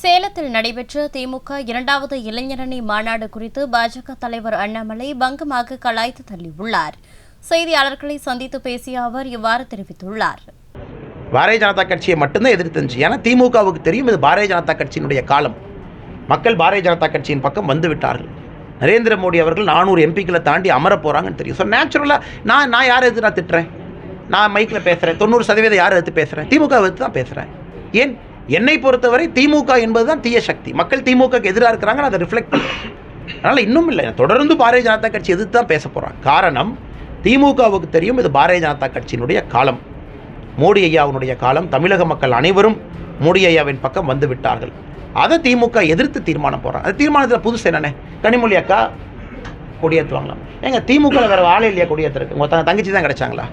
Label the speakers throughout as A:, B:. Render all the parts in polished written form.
A: சேலத்தில் நடைபெற்ற திமுக இரண்டாவது இளைஞரணி மாநாடு குறித்து பாஜக தலைவர் அண்ணாமலை பங்கமாக கலாய்த்து தள்ளியுள்ளார். செய்தியாளர்களை சந்தித்து பேசிய அவர் இவ்வாறு தெரிவித்துள்ளார்.
B: பாரதிய ஜனதா கட்சியை மட்டும்தான் எதிர்த்துச்சு. ஏன்னா திமுகவுக்கு தெரியும் இது பாரதிய ஜனதா கட்சியினுடைய காலம். மக்கள் பாரதிய ஜனதா கட்சியின் பக்கம் வந்து விட்டார்கள். நரேந்திர மோடி அவர்கள் 400 எம்பிக்களை தாண்டி அமர போகிறாங்கன்னு தெரியும். ஸோ நேச்சுரலாக நான் யாரை எதிர்த்து நான் திட்டுறேன்? நான் மைக்கில் பேசுகிறேன். 90% யாரை எடுத்து பேசுகிறேன்? திமுக எடுத்து தான் பேசுகிறேன். ஏன் என்னை பொறுத்தவரை திமுக என்பது தான் தீய சக்தி. மக்கள் திமுகக்கு எதிராக இருக்கிறாங்க, அதை ரிஃப்ளெக்ட் பண்ணுறேன். அதனால் இன்னும் இல்லை, தொடர்ந்து பாரதிய ஜனதா கட்சி எதிர்த்து தான் பேச போகிறாங்க. காரணம் திமுகவுக்கு தெரியும் இது பாரதிய ஜனதா கட்சியினுடைய காலம், மோடி ஐயாவினுடைய காலம். தமிழக மக்கள் அனைவரும் மோடி ஐயாவின் பக்கம் வந்து விட்டார்கள். அதை திமுக எதிர்த்து தீர்மானம் போடுறாங்க. அது தீர்மானத்தில் புதுசு என்னென்ன? கனிமொழி அக்கா கொடியேற்று வாங்கலாம். ஏங்க திமுக வேறு ஆளே இல்லையா கொடியேற்றுருக்கு? உங்கள் தங்கச்சி தான் கிடைச்சாங்களா?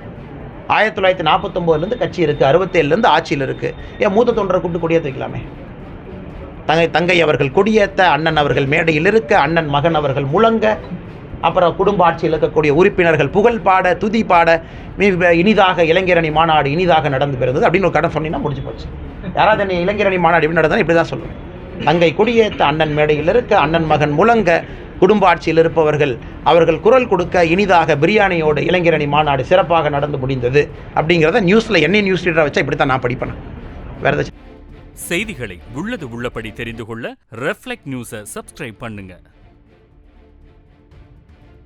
B: 1949 கட்சி இருக்குது, 67 ஆட்சியில் இருக்குது. ஏன் மூத்த தொண்டரை கூப்பிட்டு கொடியேற்ற வைக்கலாமே? தங்கை அவர்கள் கொடியேற்ற, அண்ணன் அவர்கள் மேடையில் இருக்க, அண்ணன் மகன் அவர்கள் முழங்க, அப்புறம் குடும்ப ஆட்சியில் இருக்கக்கூடிய உறுப்பினர்கள் புகழ் பாட, துதி பாட, இனிதாக இளைஞரணி மாநாடு இனிதாக நடந்து பெறுது அப்படின்னு ஒரு கடன் சொன்னீங்கன்னா முடிஞ்சு போச்சு. யாராவது என்ன இளைஞரணி மாநாடு எப்படி நடந்தாலும் இப்படி தான் சொல்லுவேன். தங்கை கொடியேற்ற, அண்ணன் மேடையில் இருக்க, அண்ணன் மகன் முழங்க, குடும்ப ஆட்சியில் இருப்பவர்கள் அவர்கள் குரல் கொடுக்க, இனிதாக பிரியாணியோடு இளைஞரணி மாநாடு சிறப்பாக நடந்து முடிந்தது அப்படிங்கிறத நியூஸில் என்ன நியூஸ் ரீடரை வச்சா இப்படி தான் நான் படிப்பேன். வேறு
C: செய்திகளை உள்ளது உள்ளபடி தெரிந்து கொள்ள ரெஃப்ளெக்ட் நியூஸை சப்ஸ்கிரைப் பண்ணுங்க.